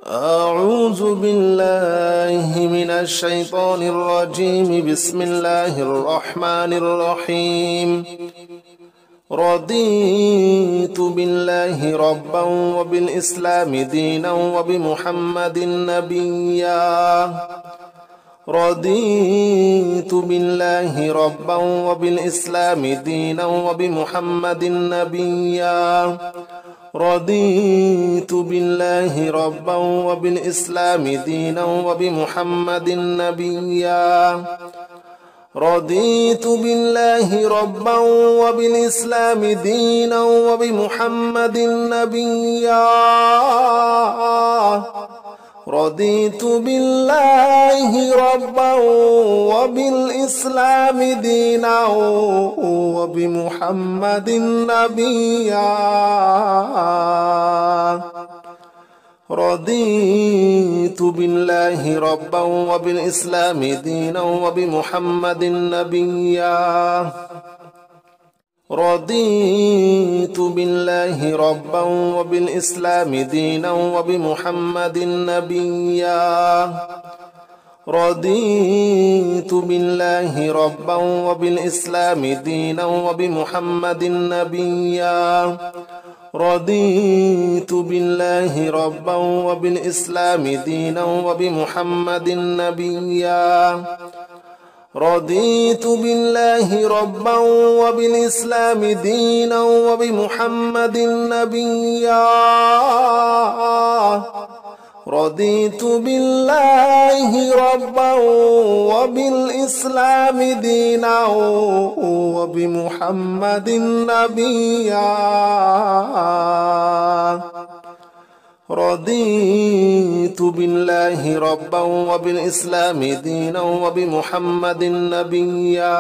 أعوذ بالله من الشيطان الرجيم. بسم الله الرحمن الرحيم. رضيت بالله ربا وبالإسلام دينا وبمحمد نبيا. رضيت بالله ربا وبالإسلام دينا وبمحمد نبيا. رضيت بالله ربا وبالإسلام دينا وبمحمد نبيا. رضيت بالله ربا وبالإسلام دينا وبمحمد نبيا. رضيت بالله ربا وبالإسلام دينا وبمحمد نبيا. رضيت بالله ربا وبالإسلام دينا وبمحمد نبيا. رضيت بالله ربا وبالإسلام دينا وبمحمد نبيا. رضيت بالله ربا وبالإسلام دينا وبمحمد نبيا. رضيت بالله ربا وبالإسلام دينا وبمحمد نبيا. رضيت بالله ربا وبالإسلام دينا وبمحمد نبيا. رضيت بالله ربا وبالإسلام دينا وبمحمد نبيا. رضيت بالله ربا وبالإسلام دينا وبمحمد نبيا.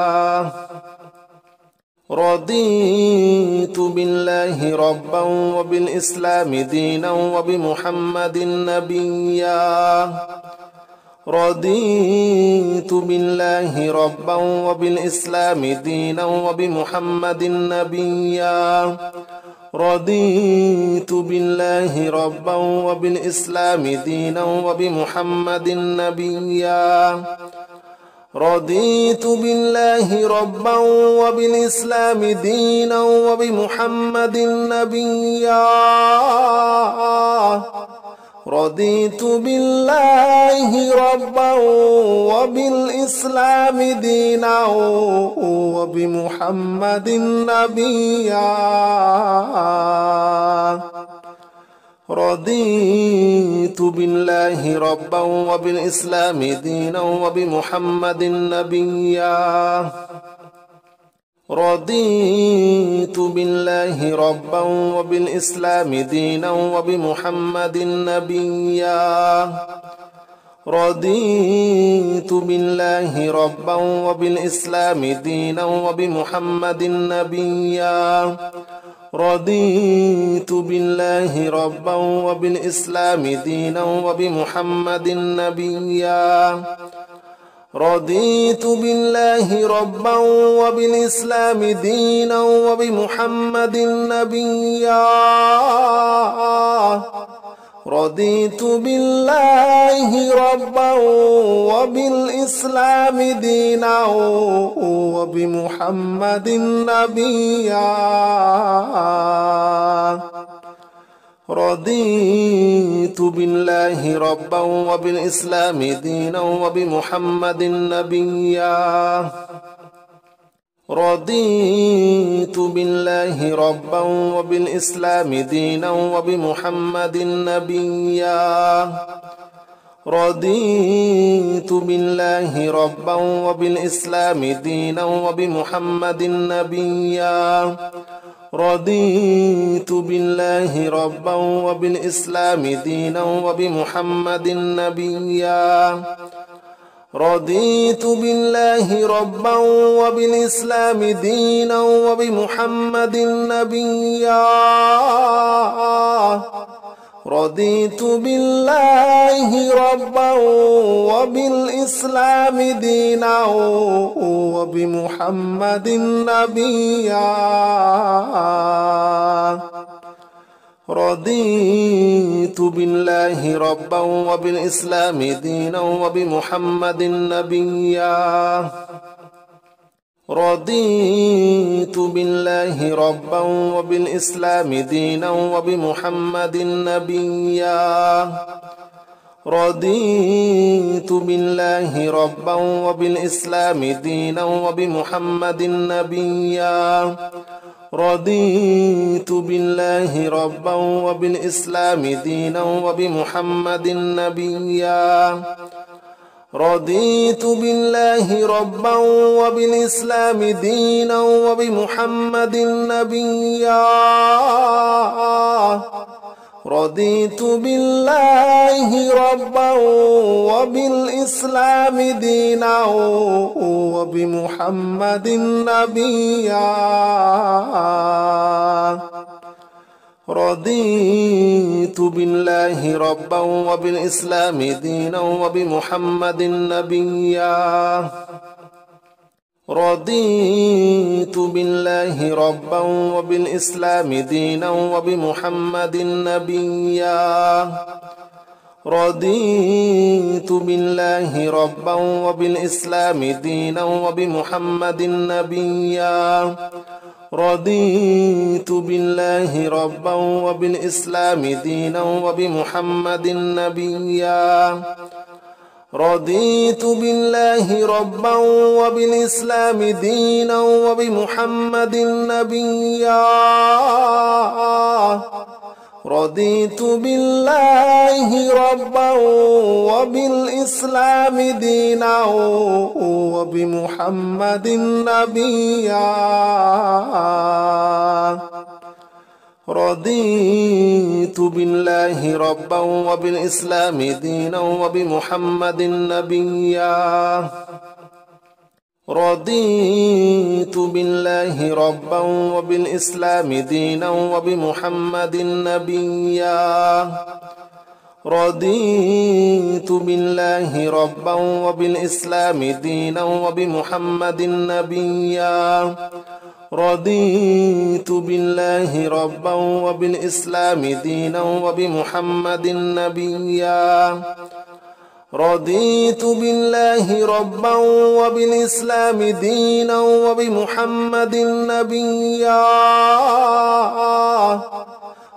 رضيت بالله ربا وبالإسلام دينا وبمحمد نبيا. رضيت بالله ربا وبالإسلام دينا وبمحمد نبيا. رضيت بالله ربا وبالإسلام دينا وبمحمد نبيا. رضيت بالله ربا وبالإسلام دينا وبمحمد نبيا. رضيت بالله ربا وبالإسلام دينا وبمحمد نبيا. رضيت بالله ربا وبالإسلام دينا وبمحمد نبيا. رضيت بالله ربا وبالإسلام دينا وبمحمد نبيا. رضيت بالله ربا وبالإسلام دينا وبمحمد نبيا. رضيت بالله ربا وبالإسلام دينا وبمحمد نبيا. رضيت بالله ربا وبالإسلام دينا وبمحمد نبيا. رضيت بالله ربا وبالإسلام دينا وبمحمد نبيا. رضيت بالله ربا وبالإسلام دينا وبمحمد نبيا. رضيت بالله ربا وبالإسلام دينا وبمحمد نبيا. رضيت بالله ربا وبالإسلام دينا وبمحمد نبيا. رضيت بالله ربا وبالإسلام دينا وبمحمد نبيا. رضيت بالله ربا وبالإسلام دينا وبمحمد نبيا. رضيت بالله ربا وبالإسلام دينا وبمحمد نبيا. رضيت بالله ربا وبالإسلام دينا وبمحمد نبيا رضيت بالله ربا وبالإسلام دينا وبمحمد نبيا رضيت بالله ربا وبالإسلام دينا وبمحمد نبيا رضيت بالله ربا وبالإسلام دينا وبمحمد نبيا رضيت بالله ربا وبالإسلام دينا وبمحمد نبيا رضيت بالله ربا وبالإسلام دينا وبمحمد نبيا رضيت بالله ربا وبالإسلام دينا وبمحمد نبيا رضيت بالله ربا وبالإسلام دينا وبمحمد نبيا رضيت بالله ربا وبالإسلام دينا وبمحمد نبيا رضيت بالله ربا وبالإسلام دينا وبمحمد نبيا رضيت بالله ربا وبالإسلام دينا وبمحمد نبيا رضيت بالله ربا وبالإسلام دينا وبمحمد نبيا رضيت بالله ربا وبالإسلام دينا وبمحمد نبيا رضيت بالله ربا وبالإسلام دينا وبمحمد نبيا رضيت بالله ربا وبالإسلام دينا وبمحمد نبيا رضيت بالله ربا وبالإسلام دينا وبمحمد نبيا رضيت بالله ربا وبالإسلام دينا وبمحمد نبيا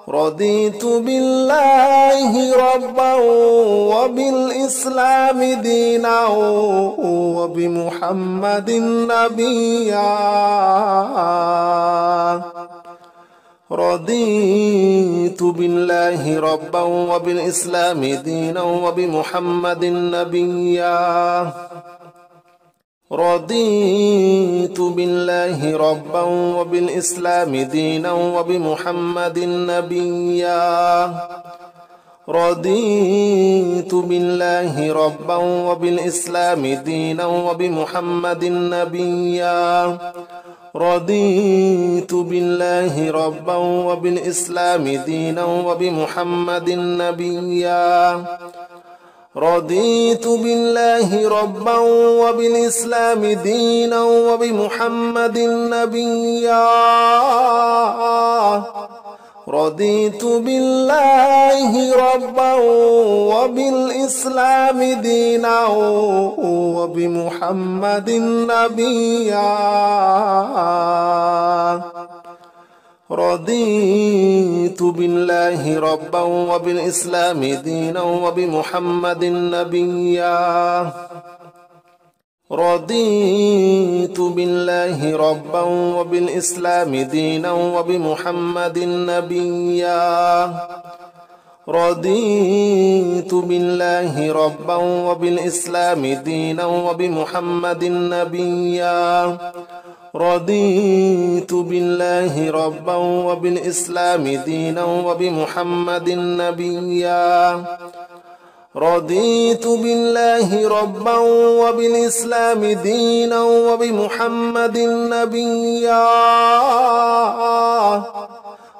رضيت بالله ربا وبالإسلام دينا وبمحمد نبيا رضيت بالله ربا وبالإسلام دينا وبمحمد نبيا رضيت بالله ربا وبالإسلام دينا وبمحمد نبيا رضيت بالله ربا وبالإسلام دينا وبمحمد نبيا رضيت بالله ربا وبالإسلام دينا وبمحمد نبيا رضيت بالله ربا وبالإسلام دينا وبمحمد نبيا رضيت بالله ربا وبالإسلام دينا وبمحمد نبيا رضيت بالله ربا وبالإسلام دينا وبمحمد نبيا رضيت بالله ربا وبالإسلام دينا وبمحمد نبيا رضيت بالله ربا وبالإسلام دينا وبمحمد نبيا رضيت بالله ربا وبالإسلام دينا وبمحمد نبيا رضيت بالله ربا وبالإسلام دينا وبمحمد نبيا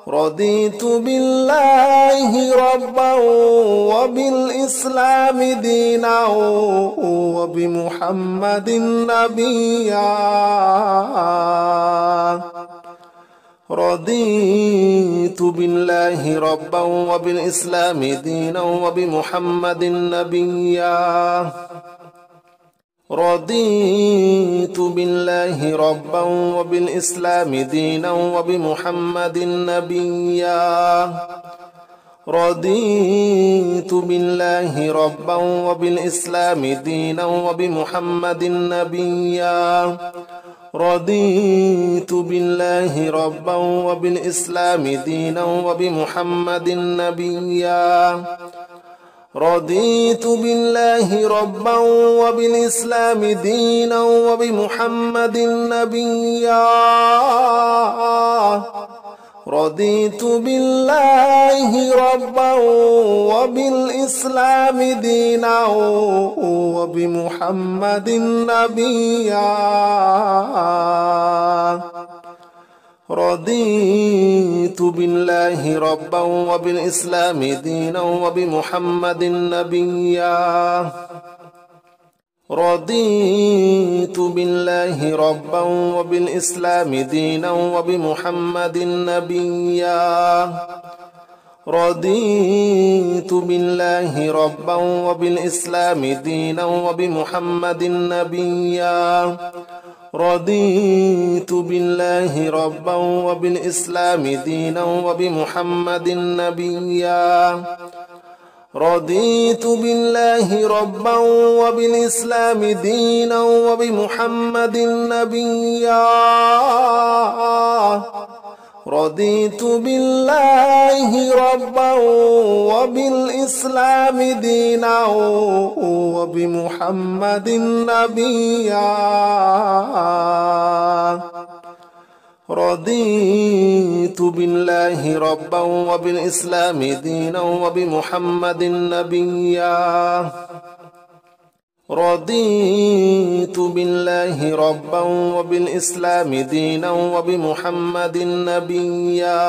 رضيت بالله ربا وبالإسلام دينا وبمحمد نبيا رضيت بالله ربا وبالإسلام دينا وبمحمد نبيا رضيت بالله ربا وبالإسلام دينا وبمحمد نبيا رضيت بالله ربا وبالإسلام دينا وبمحمد نبيا رضيت بالله ربا وبالإسلام دينا وبمحمد نبيا رضيت بالله ربا وبالإسلام دينا وبمحمد نبيا رضيت بالله ربا وبالإسلام دينا وبمحمد نبيا رضيت بالله ربا وبالإسلام دينا وبمحمد نبيا رضيت بالله ربا وبالإسلام دينا وبمحمد نبيا رضيت بالله ربا وبالإسلام دينا وبمحمد نبيا رضيت بالله ربا وبالإسلام دينا وبمحمد نبيا رضيت بالله ربا وبالإسلام دينا وبمحمد نبيا رضيت بالله ربا وبالإسلام دينا وبمحمد نبيا رضيت بالله ربا وبالإسلام دينا وبمحمد نبيا رضيت بالله ربا وبالإسلام دينا وبمحمد نبيا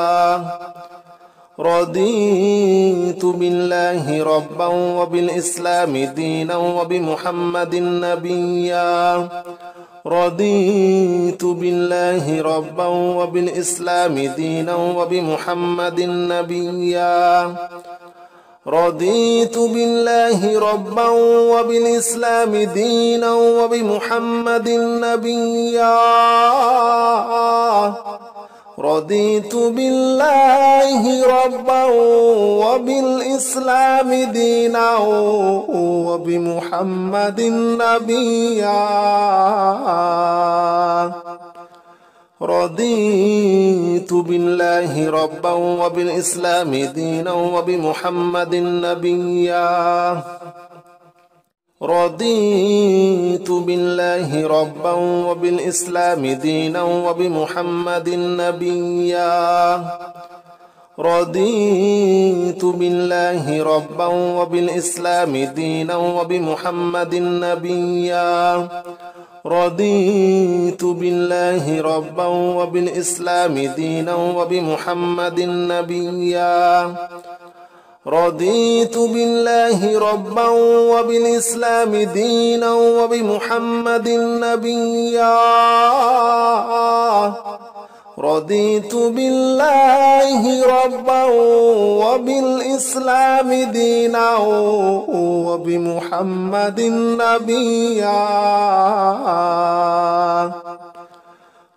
رضيت بالله ربا وبالإسلام دينا وبمحمد نبيا رضيت بالله ربا وبالإسلام دينا وبمحمد نبيا رضيت بالله ربا وبالإسلام دينا وبمحمد نبيا رضيت بالله ربا وبالإسلام دينا وبمحمد نبيا رضيت بالله ربا وبالإسلام دينا وبمحمد نبيا رضيت بالله ربا وبالإسلام دينا وبمحمد نبيا رضيت بالله ربا وبالإسلام دينا وبمحمد نبيا رضيت بالله ربا وبالإسلام دينا وبمحمد نبيا رضيت بالله ربا وبالإسلام دينا وبمحمد نبيا رضيت بالله ربا وبالإسلام دينا وبمحمد نبيا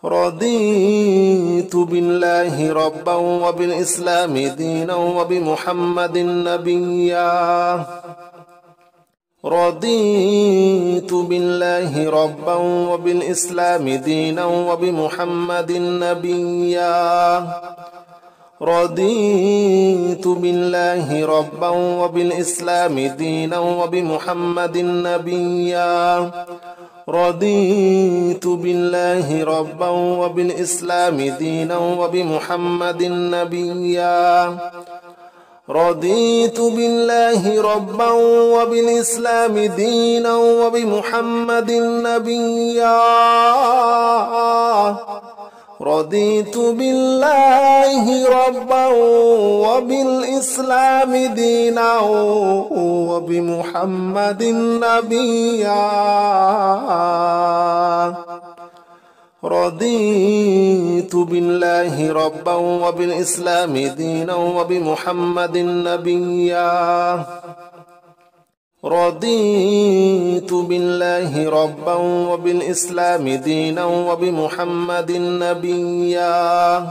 رضيت بالله ربا وبالإسلام دينا وبمحمد نبيا رضيت بالله ربا وبالإسلام دينا وبمحمد نبيا رضيت بالله ربا وبالإسلام دينا وبمحمد نبيا رضيت بالله ربا وبالإسلام دينا وبمحمد نبيا رضيت بالله ربا وبالإسلام دينا وبمحمد نبيا رضيت بالله ربا وبالإسلام دينا وبمحمد نبيا رضيت بالله ربا وبالإسلام دينا وبمحمد نبيا رضيت بالله ربا وبالإسلام دينا وبمحمد نبيا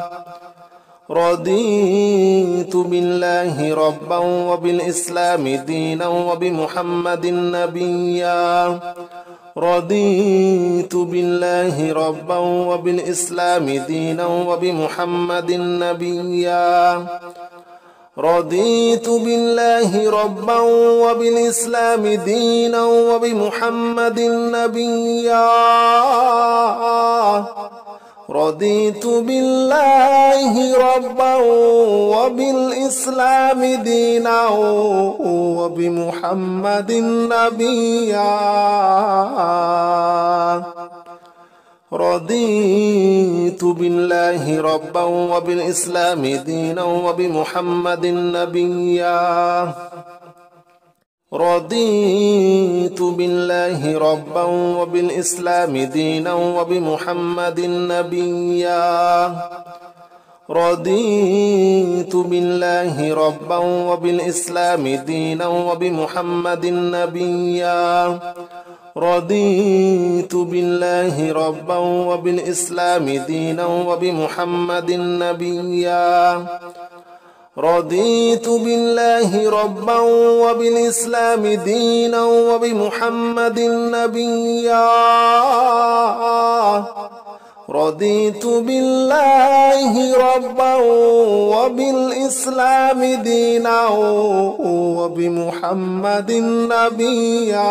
رضيت بالله ربا وبالإسلام دينا وبمحمد نبيا رضيت بالله ربا وبالإسلام دينا وبمحمد نبيا رضيت بالله ربا وبالإسلام دينا وبمحمد نبيا رضيت بالله ربا وبالإسلام دينا وبمحمد نبيا رضيت بالله ربا وبالإسلام دينا وبمحمد نبيا رضيت بالله ربا وبالإسلام دينا وبمحمد نبيا رضيت بالله ربا وبالإسلام دينا وبمحمد نبيا رضيت بالله ربا وبالإسلام دينا وبمحمد نبيا رضيت بالله ربا وبالإسلام دينا وبمحمد نبيا رضيت بالله ربا وبالإسلام دينا وبمحمد نبيا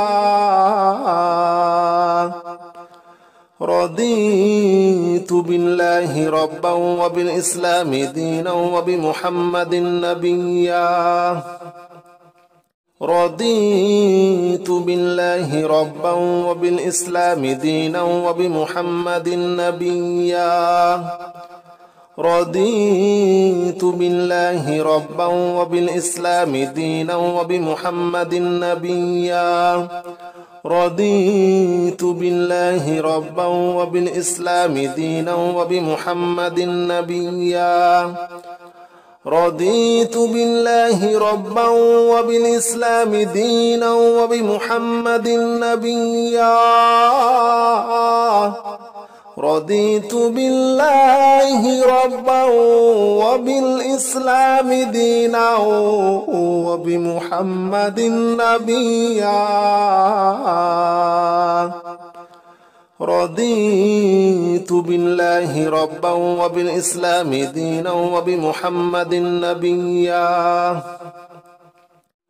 رضيت بالله ربا وبالإسلام دينا وبمحمد نبيا رضيت بالله ربا وبالإسلام دينا وبمحمد نبيا رضيت بالله ربا وبالإسلام دينا وبمحمد نبيا رضيت بالله ربا وبالإسلام دينا وبمحمد نبيا رضيت بالله ربا وبالإسلام دينا وبمحمد نبيا رضيت بالله ربا وبالإسلام دينا وبمحمد نبيا رضيت بالله ربا وبالإسلام دينا وبمحمد نبيا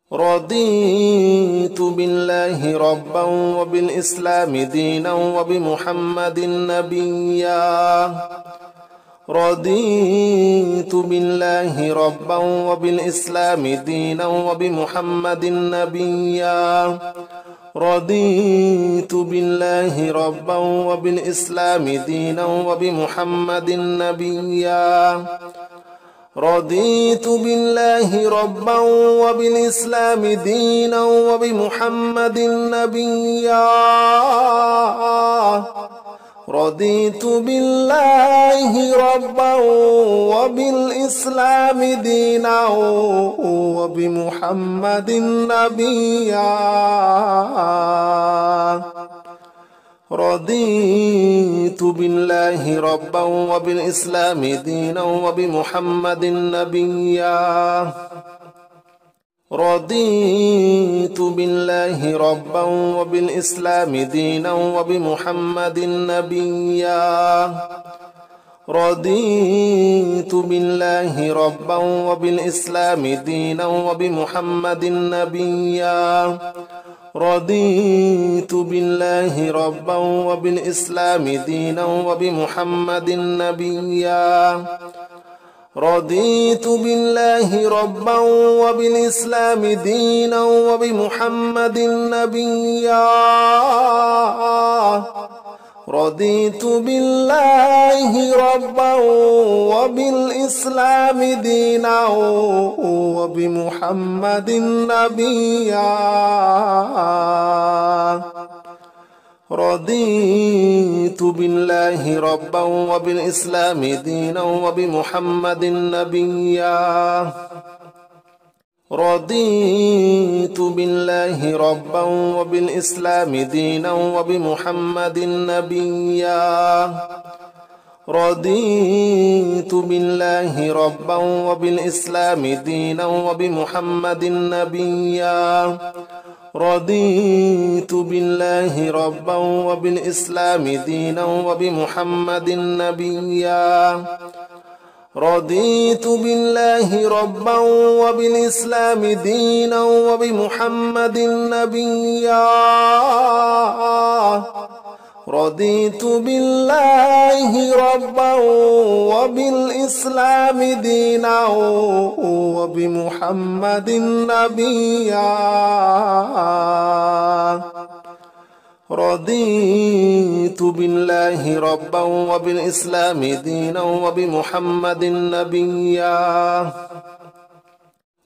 رضيت بالله ربا وبالإسلام دينا وبمحمد نبيا رضيت بالله ربا وبالإسلام دينا وبمحمد نبيا رضيت بالله ربا وبالإسلام دينا وبمحمد نبيا رضيت بالله ربا وبالإسلام دينا وبمحمد نبيا رضيت بالله ربا وبالإسلام دينا وبمحمد نبيا رضيت بالله ربا وبالإسلام دينا وبمحمد نبيا رضيت بالله ربا وبالإسلام دينا وبمحمد نبيا رضيت بالله ربا وبالإسلام دينا وبمحمد نبيا رضيت بالله ربا وبالإسلام دينا وبمحمد نبيا رضيت بالله ربا وبالإسلام دينا وبمحمد نبيا رضيت بالله ربا وبالإسلام دينا وبمحمد نبيا رضيت بالله ربا وبالإسلام دينا وبمحمد نبيا رضيت بالله ربا وبالإسلام دينا وبمحمد نبيا رضيت بالله ربا وبالإسلام دينا وبمحمد نبيا رضيت بالله ربا وبالإسلام دينا وبمحمد نبيا رضيت بالله ربا وبالإسلام دينا وبمحمد نبيا رضيت بالله ربا وبالإسلام دينا وبمحمد نبيا رضيت بالله ربا وبالإسلام دينا وبمحمد نبيا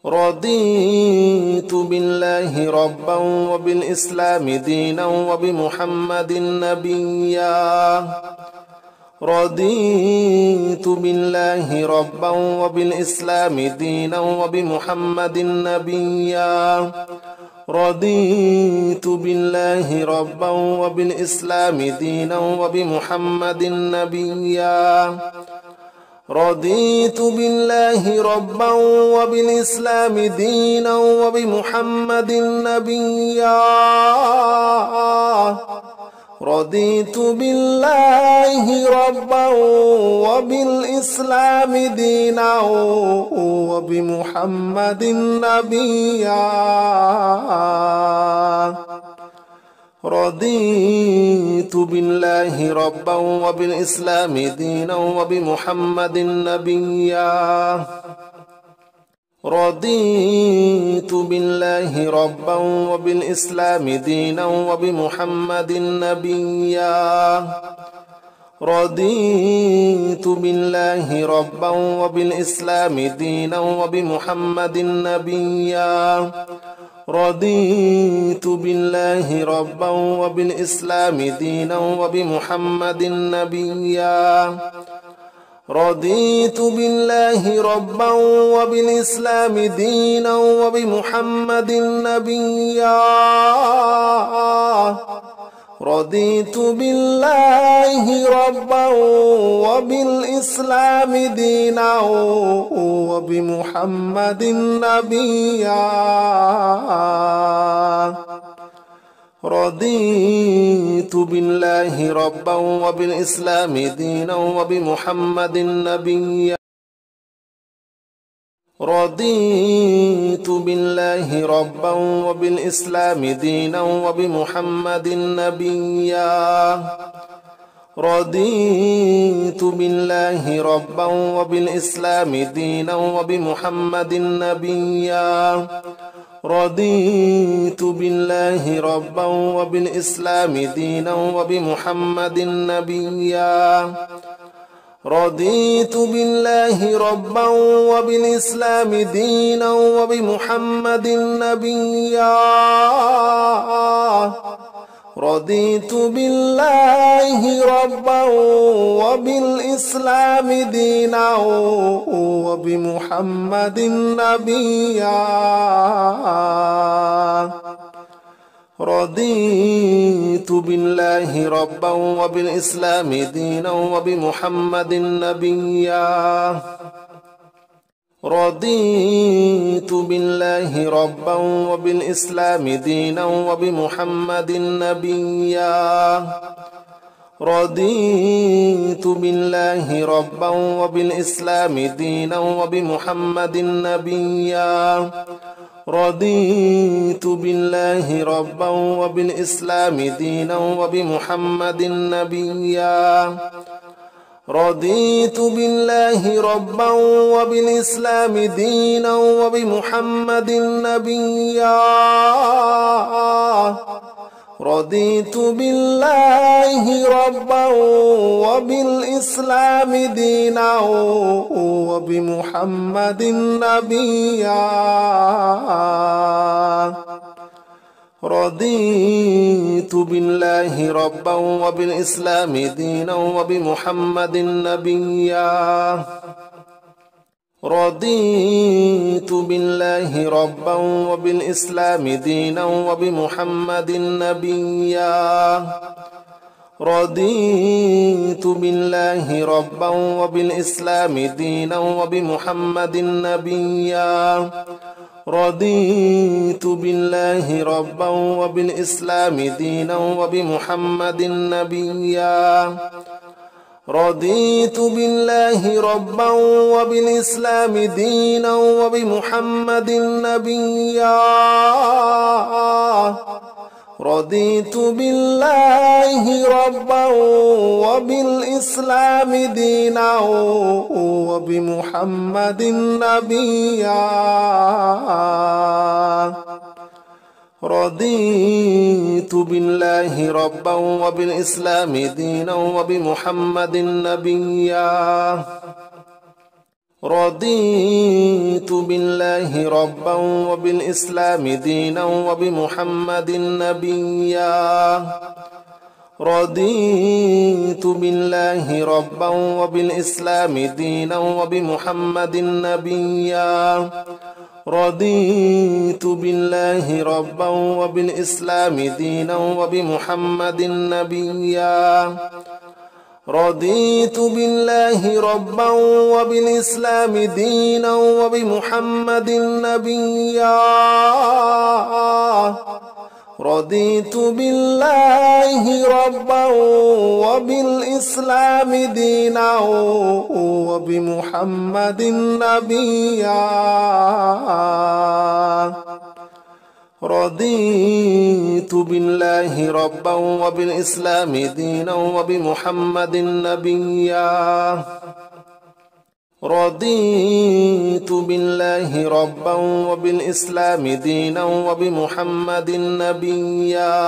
رضيت بالله ربا وبالإسلام دينا وبمحمد نبيا رضيت بالله ربا وبالإسلام دينا وبمحمد نبيا رضيت بالله ربا وبالإسلام دينا وبمحمد نبيا رضيت بالله ربا وبالإسلام دينا وبمحمد نبيا رضيت بالله ربا وبالإسلام دينا وبمحمد نبيا رضيت بالله ربا وبالإسلام دينا وبمحمد نبيا رضيت بالله ربا وبالإسلام دينا وبمحمد نبيا رضيت بالله ربا وبالإسلام دينا وبمحمد نبيا رضيت بالله ربا وبالإسلام دينا وبمحمد نبيا رضيت بالله ربا وبالإسلام دينا وبمحمد نبيا رضيت بالله ربا وبالإسلام دينا وبمحمد نبيا رضيت بالله ربا وبالإسلام دينا وبمحمد نبيا رضيت بالله ربا وبالإسلام دينا وبمحمد نبيا رضيت بالله ربا وبالإسلام دينا وبمحمد نبيا رضيت بالله ربا وبالإسلام دينا وبمحمد نبيا رضيت بالله ربا وبالإسلام دينا وبمحمد نبيا رضيت بالله ربا وبالإسلام دينا وبمحمد نبيا رضيت بالله ربا وبالإسلام دينا وبمحمد نبيا رضيت بالله ربا وبالإسلام دينا وبمحمد نبيا رضيت بالله ربا وبالإسلام دينا وبمحمد نبيا رضيت بالله ربا وبالإسلام دينا وبمحمد نبيا رضيت بالله ربا وبالإسلام دينا وبمحمد نبيا رضيت بالله ربا وبالإسلام دينا وبمحمد نبيا رضيت بالله ربا وبالإسلام دينا وبمحمد نبيا رضيت بالله ربا وبالإسلام دينا وبمحمد نبيا رضيت بالله ربا وبالإسلام دينا وبمحمد نبيا رضيت بالله ربا وبالإسلام دينا وبمحمد نبيا رضيت بالله ربا وبالإسلام دينا وبمحمد نبيا رضيت بالله ربا وبالإسلام دينا وبمحمد نبيا رضيت بالله ربا وبالإسلام دينا وبمحمد نبيا رضيت بالله ربا وبالإسلام دينا وبمحمد نبيا رضيت بالله ربا وبالإسلام دينا وبمحمد نبيا رضيت بالله ربا وبالإسلام دينا وبمحمد نبيا رضيت بالله ربا وبالإسلام دينا وبمحمد نبيا رضيت بالله ربا وبالإسلام دينا وبمحمد نبيا رضيت بالله ربا وبالإسلام دينا وبمحمد نبيا رضيت بالله ربا وبالإسلام دينا وبمحمد نبيا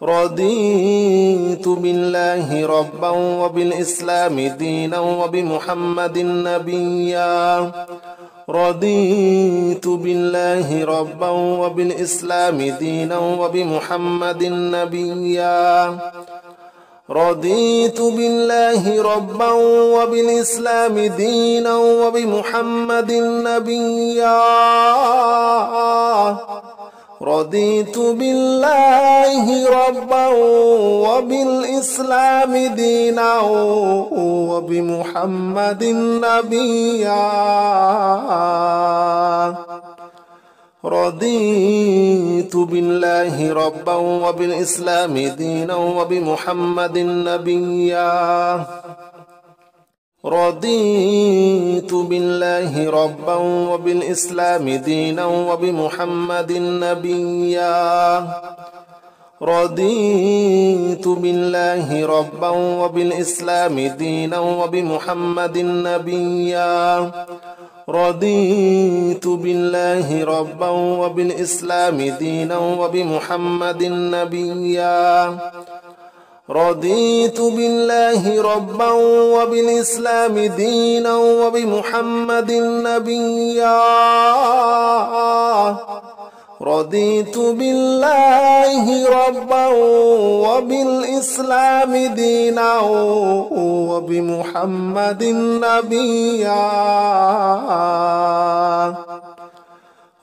رضيت بالله ربا وبالإسلام دينا وبمحمد نبيا رضيت بالله ربا وبالإسلام دينا وبمحمد نبيا رضيت بالله ربا وبالإسلام دينا وبمحمد نبيا رضيت بالله ربا وبالإسلام دينا وبمحمد نبيا رضيت بالله ربا وبالإسلام دينا وبمحمد نبيا رضيت بالله ربا وبالإسلام دينا وبمحمد نبيا رضيت بالله ربا وبالإسلام دينا وبمحمد نبيا رضيت بالله ربا وبالإسلام دينا وبمحمد نبيا رضيت بالله ربا وبالإسلام دينا وبمحمد نبيا رضيت بالله ربا وبالإسلام دينا وبمحمد نبيا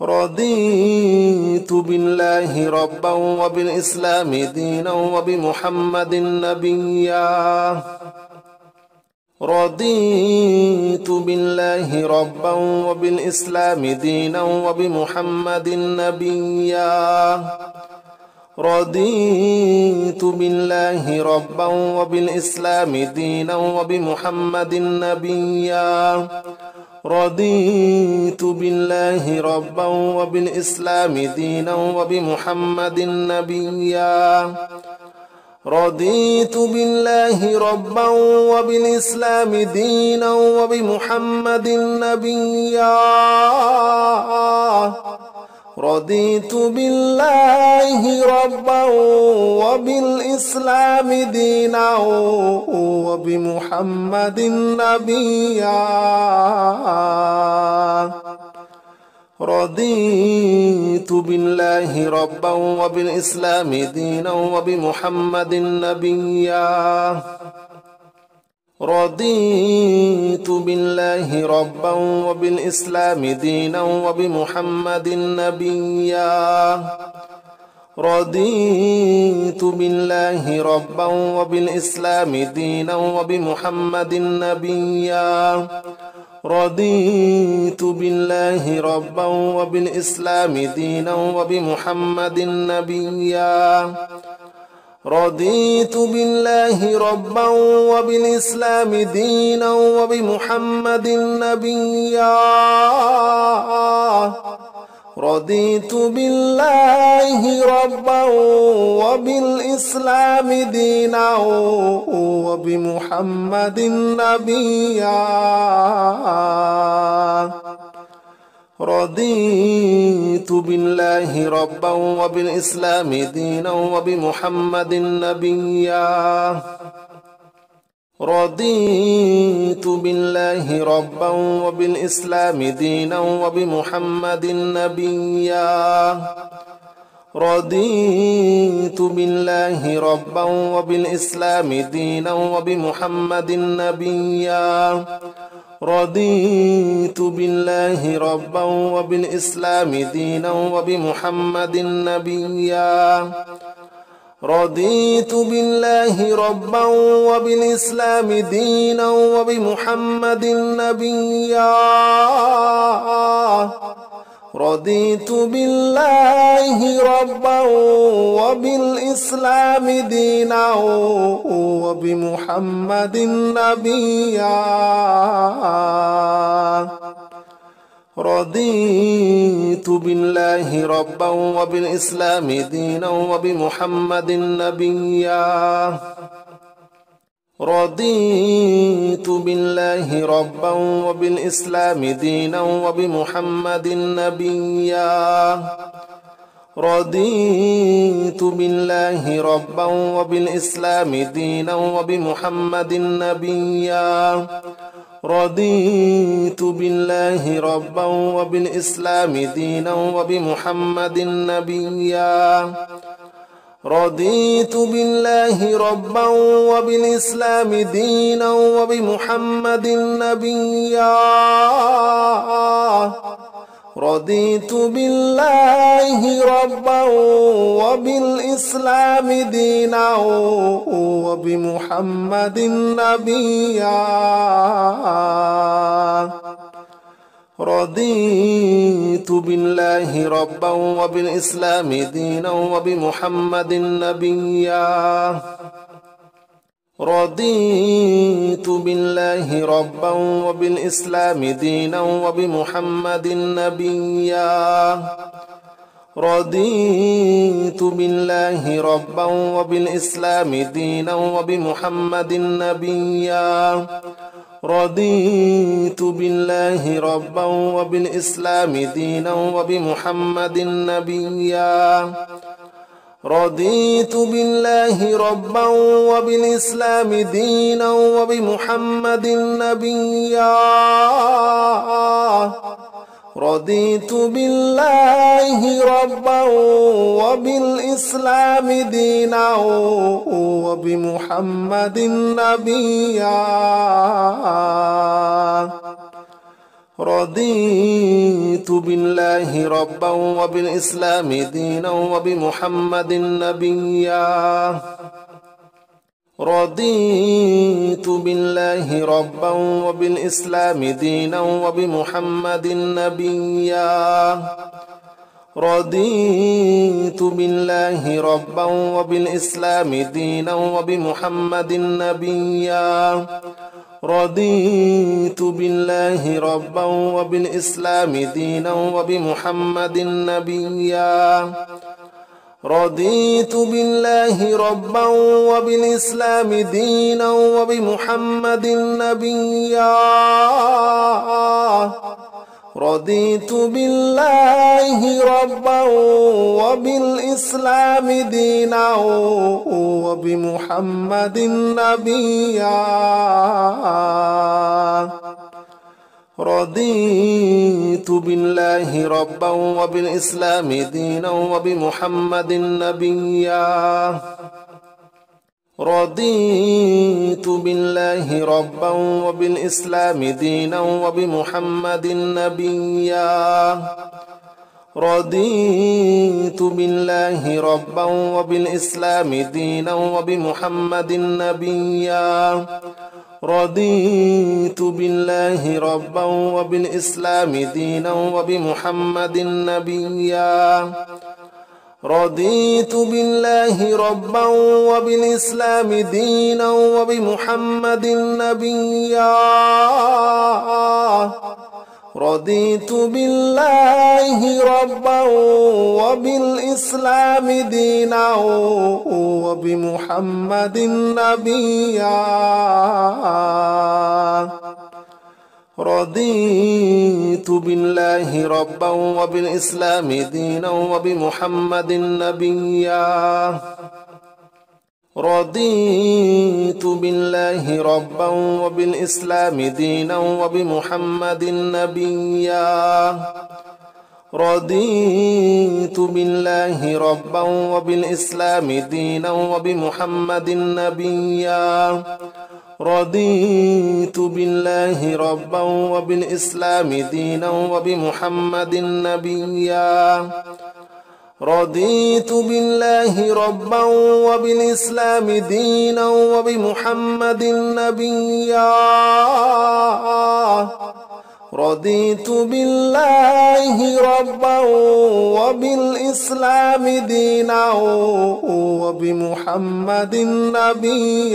رضيت بالله ربا وبالإسلام دينا وبمحمد نبيا رضيت بالله ربا وبالإسلام دينا وبمحمد نبيا رضيت بالله ربا وبالإسلام دينا وبمحمد نبيا رضيت بالله ربا وبالإسلام دينا وبمحمد نبيا رضيت بالله ربا وبالإسلام دينا وبمحمد نبيا رضيت بالله ربا وبالإسلام دينا وبمحمد نبيا رضيت بالله ربا وبالإسلام دينا وبمحمد نبيا رضيت بالله ربا وبالإسلام دينا وبمحمد نبيا رضيت بالله ربا وبالإسلام دينا وبمحمد نبيا رضيت بالله ربا وبالإسلام دينا وبمحمد نبيا رضيت بالله ربا وبالإسلام دينا وبمحمد نبيا رضيت بالله ربا وبالإسلام دينا وبمحمد نبيا رضيت بالله ربا وبالإسلام دينا وبمحمد نبيا رضيت بالله ربا وبالإسلام دينا وبمحمد نبيا رضيت بالله ربا وبالإسلام دينا وبمحمد نبيا رضيت بالله ربا وبالإسلام دينا وبمحمد نبيا رضيت بالله ربا وبالإسلام دينا وبمحمد نبيا رضيت بالله ربا وبالإسلام دينا وبمحمد نبيا رضيت بالله ربا وبالإسلام دينا وبمحمد نبيا رضيت بالله ربا وبالإسلام دينا وبمحمد نبيا رضيت بالله ربا وبالإسلام دينا وبمحمد نبيا رضيت بالله ربا وبالإسلام دينا وبمحمد نبيا رضيت بالله ربا وبالإسلام دينا وبمحمد نبيا رضيت بالله ربا وبالإسلام دينا وبمحمد نبيا رضيت بالله ربا وبالإسلام دينا وبمحمد نبيا رضيت بالله ربا وبالإسلام دينا وبمحمد نبيا رضيت بالله ربا وبالإسلام دينا وبمحمد نبيا رضيت بالله ربا وبالإسلام دينا وبمحمد نبيا رضيت بالله ربا وبالإسلام دينا وبمحمد نبيا رضيت بالله ربا وبالإسلام دينا وبمحمد نبيا رضيت بالله ربا وبالإسلام دينا وبمحمد نبيا رضيت بالله ربا وبالإسلام دينا وبمحمد نبيا رضيت بالله ربا وبالإسلام دينا وبمحمد نبيا رضيت بالله ربا وبالإسلام دينا وبمحمد نبيا رضيت بالله ربا وبالإسلام دينا وبمحمد نبيا رضيت بالله ربا وبالإسلام دينا وبمحمد نبيا رضيت بالله ربا وبالإسلام دينا وبمحمد نبيا رضيت بالله ربا وبالإسلام دينا وبمحمد نبيا رضيت بالله ربا وبالإسلام دينا وبمحمد نبيا رضيت بالله ربا وبالإسلام دينا وبمحمد نبيا رضيت بالله ربا وبالإسلام دينا وبمحمد نبيا رضيت بالله ربا وبالإسلام دينا وبمحمد نبيا رضيت بالله ربا وبالإسلام دينا وبمحمد نبيا رضيت بالله ربا وبالإسلام دينا وبمحمد نبيا رضيت بالله ربا وبالإسلام دينا وبمحمد نبيا رضيت بالله ربا وبالإسلام دينا وبمحمد نبيا رضيت بالله ربا وبالإسلام دينا وبمحمد نبيا رضيت بالله ربا وبالإسلام دينا وبمحمد نبيا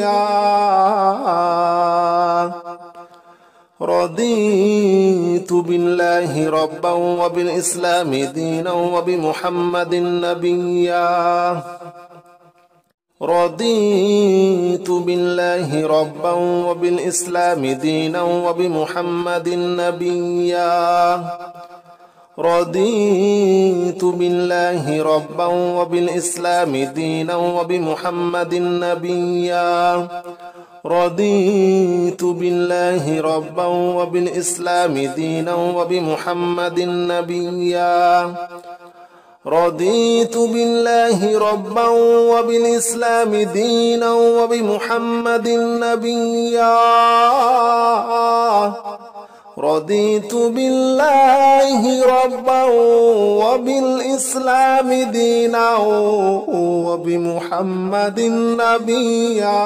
رضيت بالله ربا وبالإسلام دينا وبمحمد نبيا رضيت بالله ربا وبالإسلام دينا وبمحمد نبيا رضيت بالله ربا وبالإسلام دينا وبمحمد نبيا رضيت بالله ربا وبالإسلام دينا وبمحمد نبيا رضيت بالله ربا وبالإسلام دينا وبمحمد نبيا رضيت بالله ربا وبالإسلام دينا وبمحمد نبيا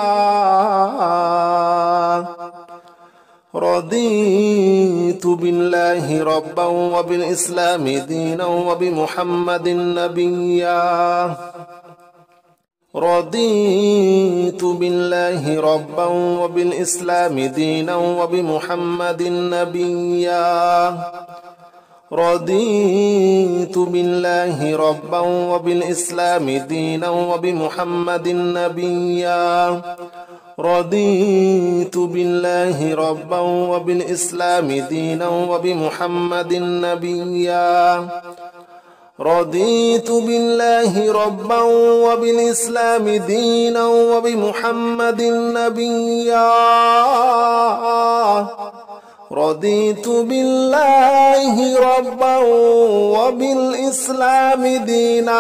رضيت بالله ربا وبالإسلام دينا وبمحمد نبيا رضيت بالله ربا وبالإسلام دينا وبمحمد نبيا رضيت بالله ربا وبالإسلام دينا وبمحمد نبيا رضيت بالله ربا وبالإسلام دينا وبمحمد نبيا رضيت بالله ربا وبالإسلام دينا وبمحمد نبيا رضيت بالله ربا وبالإسلام دينا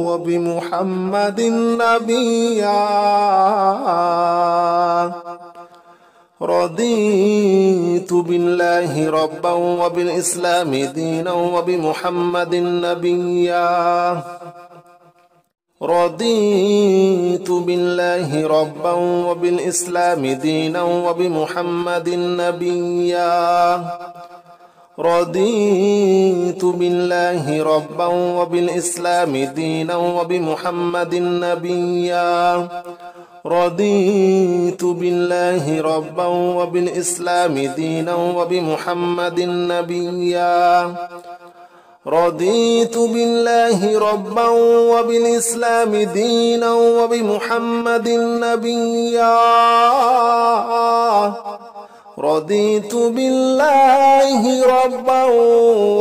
وبمحمد نبيا رضيت بالله ربا وبالإسلام دينا وبمحمد نبيا رضيت بالله ربا وبالإسلام دينا وبمحمد نبيا رضيت بالله ربا وبالإسلام دينا وبمحمد نبيا رضيت بالله ربا وبالإسلام دينا وبمحمد نبيا رضيت بالله ربا وبالإسلام دينا وبمحمد نبيا رضيت بالله ربا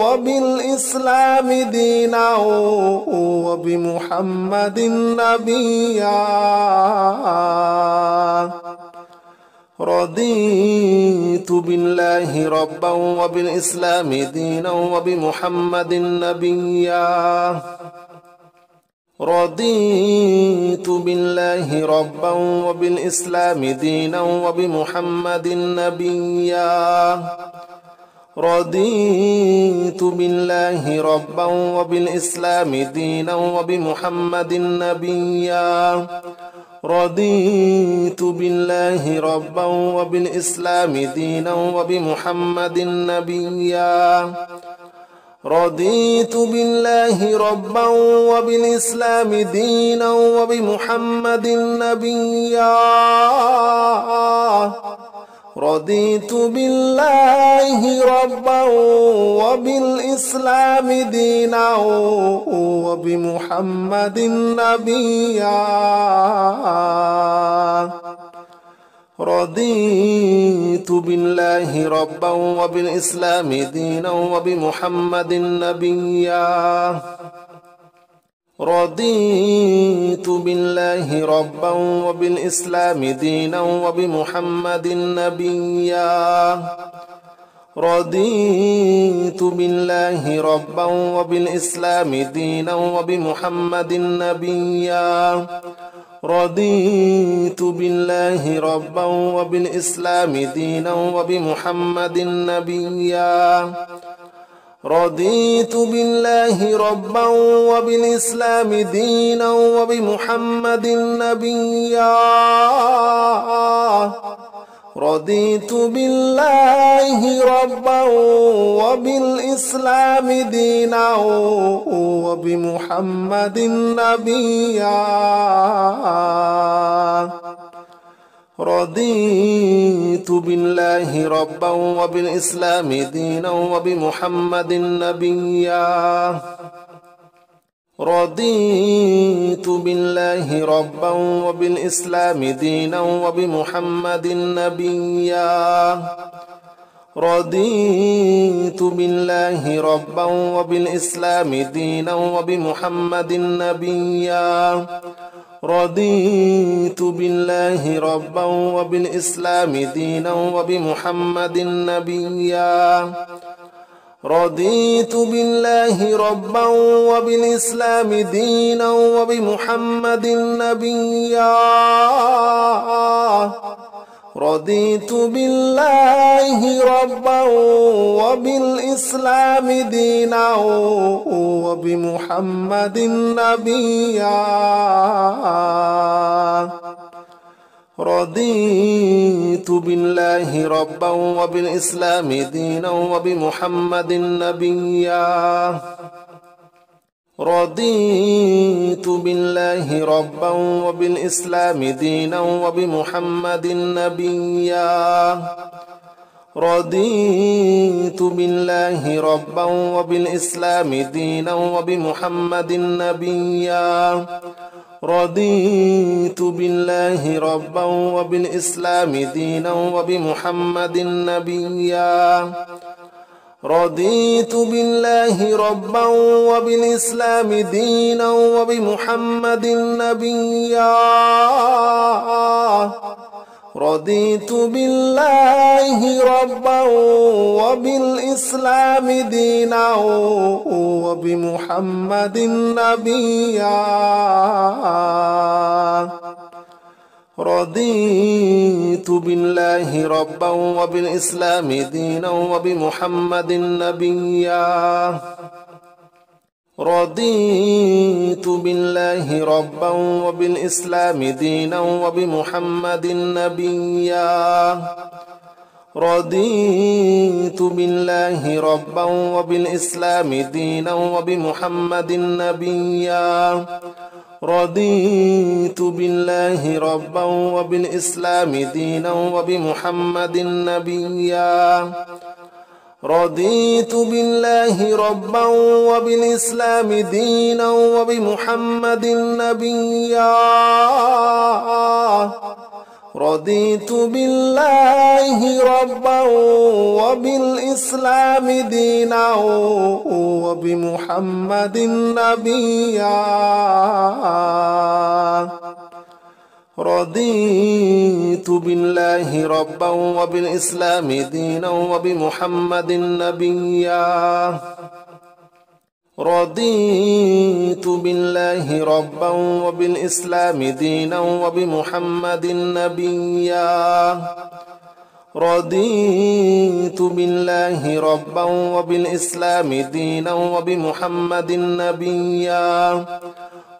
وبالإسلام دينا وبمحمد نبيا رضيت بالله ربا وبالإسلام دينا وبمحمد نبيا رضيت بالله ربا وبالإسلام دينا وبمحمد نبيا رضيت بالله ربا وبالإسلام دينا وبمحمد نبيا رضيت بالله ربا وبالإسلام دينا وبمحمد نبيا رضيت بالله ربا وبالإسلام دينا وبمحمد نبيا رضيت بالله ربا وبالإسلام دينا وبمحمد نبيا رضيت بالله ربا وبالإسلام دينا وبمحمد نبيا رضيت بالله ربا وبالإسلام دينا وبمحمد نبيا رضيت بالله ربا وبالإسلام دينا وبمحمد نبيا رضيت بالله ربا وبالإسلام دينا وبمحمد نبيا رضيت بالله ربا وبالإسلام دينا وبمحمد نبيا رضيت بالله ربا وبالإسلام دينا وبمحمد نبيا رضيت بالله ربا وبالإسلام دينا وبمحمد نبيا رضيت بالله ربا وبالإسلام دينا وبمحمد نبيا رضيت بالله ربا وبالإسلام دينا وبمحمد نبيا رضيت بالله ربا وبالإسلام دينا وبمحمد نبيا رضيت بالله ربا وبالإسلام دينا وبمحمد نبيا رضيت بالله ربا وبالإسلام دينا وبمحمد نبيا رضيت بالله ربا وبالإسلام دينا وبمحمد نبيا رضيت بالله ربا وبالإسلام دينا وبمحمد نبيا رضيت بالله ربا وبالإسلام دينا وبمحمد نبيا رضيت بالله ربا وبالإسلام دينا وبمحمد نبيا رضيت بالله ربا وبالإسلام دينا وبمحمد نبيا رضيت بالله ربا وبالإسلام دينا وبمحمد نبيا رضيت بالله ربا وبالإسلام دينا وبمحمد نبيا رضيت بالله ربا وبالإسلام دينا وبمحمد نبيا رضيت بالله ربا وبالإسلام دينا وبمحمد نبيا رضيت بالله ربا وبالإسلام دينا وبمحمد نبيا رضيت بالله ربا وبالإسلام دينا وبمحمد نبيا رضيت بالله ربا وبالإسلام دينا وبمحمد نبيا رضيت بالله ربا وبالإسلام دينا وبمحمد نبيا رضيت بالله ربا وبالإسلام دينا وبمحمد نبيا رضيت بالله ربا وبالإسلام دينا وبمحمد نبيا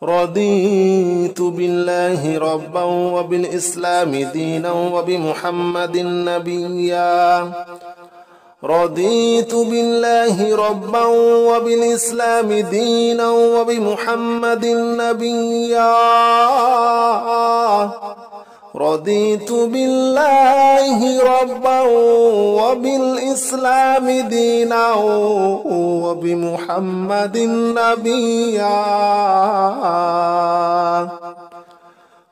رضيت بالله ربا وبالإسلام دينا وبمحمد نبيا رضيت بالله ربا وبالإسلام دينا وبمحمد نبيا رضيت بالله ربا وبالإسلام دينا وبمحمد نبيا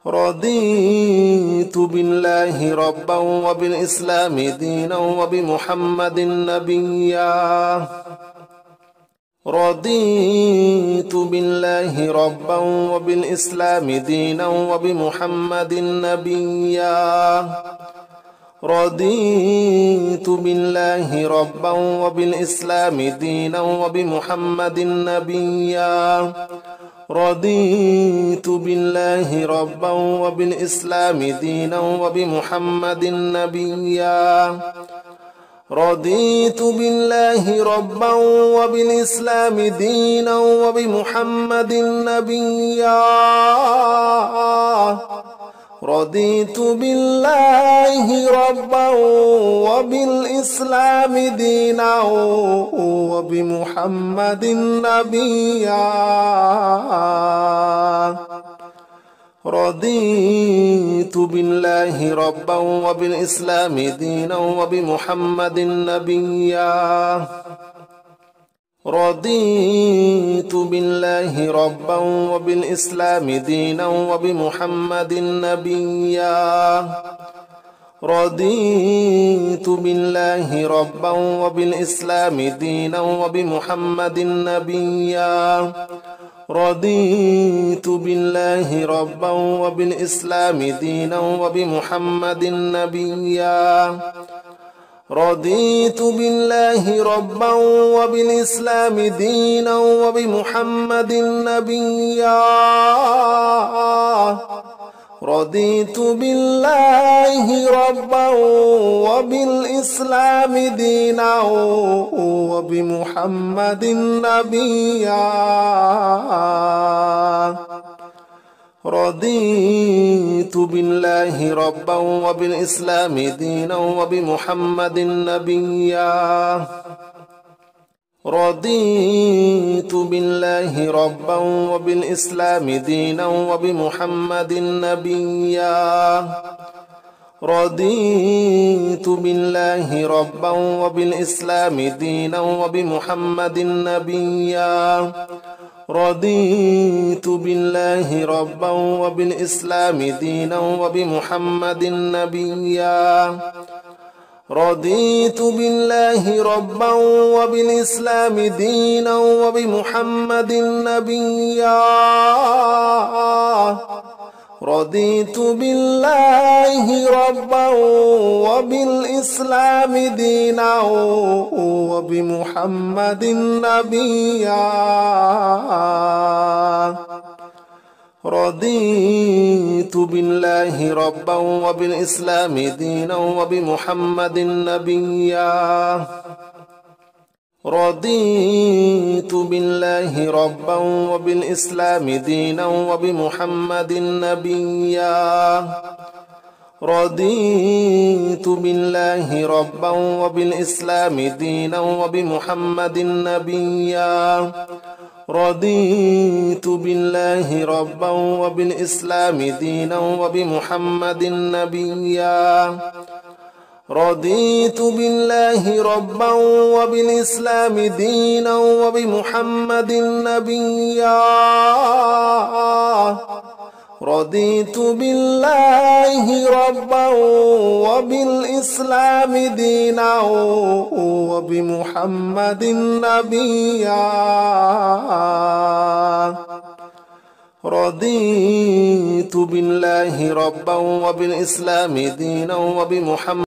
رضيت بالله ربا وبالإسلام دينا وبمحمد نبيا رضيت بالله ربا وبالإسلام دينا وبمحمد نبيا رضيت بالله ربا وبالإسلام دينا وبمحمد نبيا رضيت بالله ربا وبالإسلام دينا وبمحمد نبيا رضيت بالله ربا وبالإسلام دينا وبمحمد نبيا رضيت بالله ربا وبالإسلام دينا وبمحمد نبيا رضيت بالله ربا وبالإسلام دينا وبمحمد نبيا رضيت بالله ربا وبالإسلام دينا وبمحمد نبيا رضيت بالله ربا وبالإسلام دينا وبمحمد نبيا رضيت بالله ربا وبالإسلام دينا وبمحمد نبيا رضيت بالله ربا وبالإسلام دينا وبمحمد نبيا رضيت بالله ربا وبالإسلام دينا وبمحمد نبيا رضيت بالله ربا وبالإسلام دينا وبمحمد نبيا رضيت بالله ربا وبالإسلام دينا وبمحمد نبيا رضيت بالله ربا وبالإسلام دينا وبمحمد نبيا رضيت بالله ربا وبالإسلام دينا وبمحمد نبيا رضيت بالله ربا وبالإسلام دينا وبمحمد نبيا رضيت بالله ربا وبالإسلام دينا وبمحمد نبيا رضيت بالله ربا وبالإسلام دينا وبمحمد نبيا رضيت بالله ربا وبالإسلام دينا وبمحمد نبيا رضيت بالله ربا وبالإسلام دينا وبمحمد نبيا رضيت بالله ربا وبالإسلام دينا وبمحمد نبيا رضيت بالله ربا وبالإسلام دينا وبمحمد نبيا رضيت بالله ربا وبالإسلام دينا وبمحمد نبيا رضيت بالله ربا وبالإسلام دينا وبمحمد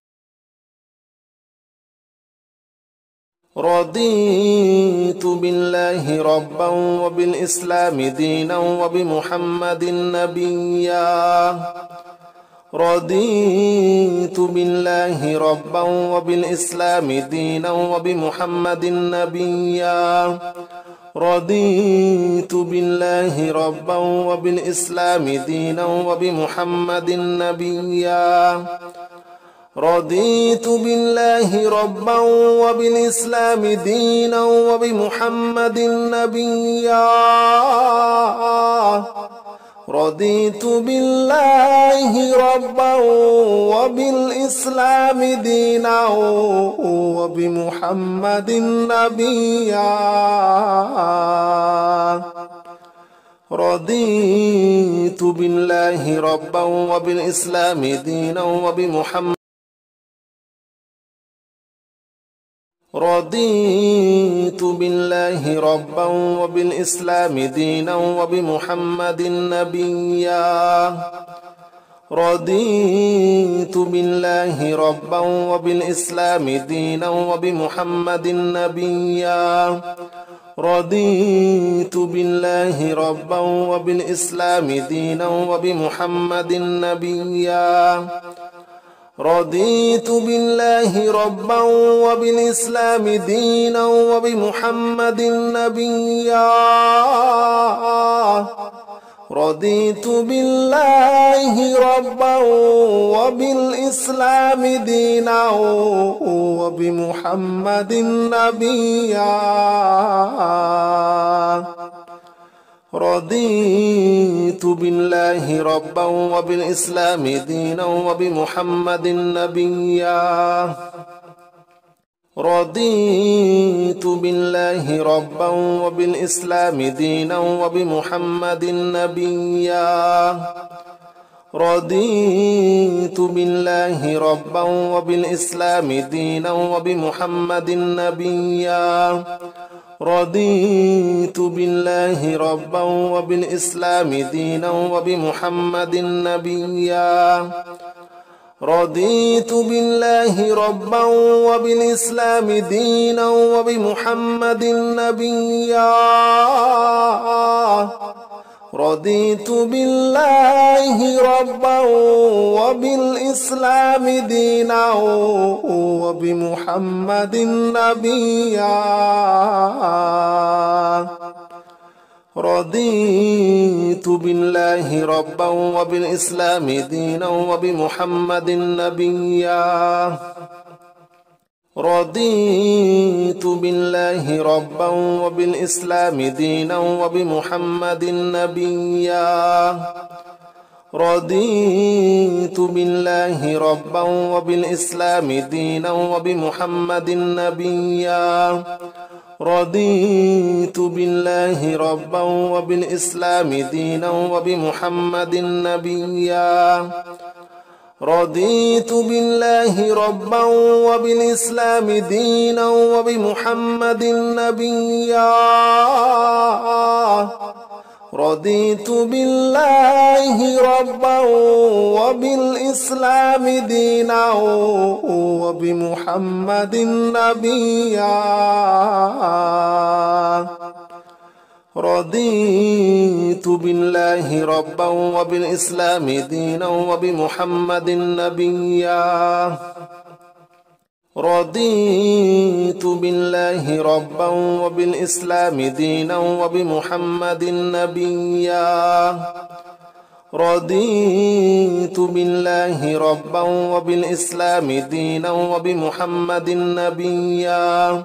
رضيت بالله ربا وبالإسلام دينا وبمحمد نبيا رضيت بالله ربا وبالإسلام دينا وبمحمد نبيا رضيت بالله ربا وبالإسلام دينا وبمحمد نبيا رضيت بالله ربا وبالإسلام دينا وبمحمد نبيا رضيت بالله ربا وبالإسلام دينا وبمحمد نبيا رضيت بالله ربا وبالإسلام دينا وبمحمد رضيت بالله ربا وبالإسلام دينا وبمحمد نبيا رضيت بالله ربا وبالإسلام دينا وبمحمد نبيا رضيت بالله ربا وبالإسلام دينا وبمحمد نبيا رضيت بالله ربا وبالإسلام دينا وبمحمد نبيا رضيت بالله ربا وبالإسلام دينا وبمحمد نبيا رضيت بالله ربا وبالإسلام دينا وبمحمد نبيا رضيت بالله ربا وبالإسلام دينا وبمحمد نبيا رضيت بالله ربا وبالإسلام دينا وبمحمد نبيا رضيت بالله ربا وبالإسلام دينا وبمحمد نبيا رضيت بالله ربا وبالإسلام دينا وبمحمد نبيا رضيت بالله ربا وبالإسلام دينا وبمحمد نبيا رضيت بالله ربا وبالإسلام دينا وبمحمد نبيا رضيت بالله ربا وبالإسلام دينا وبمحمد نبيا رضيت بالله ربا وبالإسلام دينا وبمحمد نبيا رضيت بالله ربا وبالإسلام دينا وبمحمد نبيا رضيت بالله ربا وبالإسلام دينا وبمحمد نبيا رضيت بالله ربا وبالإسلام دينا وبمحمد نبيا رضيت بالله ربا وبالإسلام دينا وبمحمد نبيا رضيت بالله ربا وبالإسلام دينا وبمحمد نبيا رضيت بالله ربا وبالإسلام دينا وبمحمد نبيا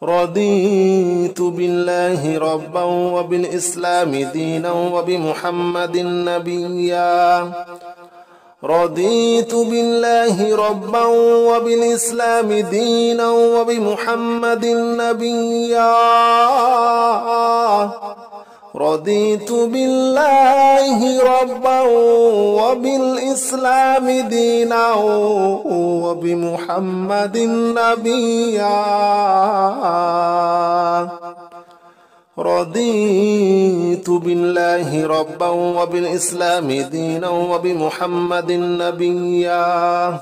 رضيت بالله ربا وبالإسلام دينا وبمحمد نبيا رضيت بالله ربا وبالإسلام دينا وبمحمد نبيا رضيت بالله ربا وبالإسلام دينا وبمحمد نبيا رضيت بالله ربا وبالإسلام دينا وبمحمد نبيا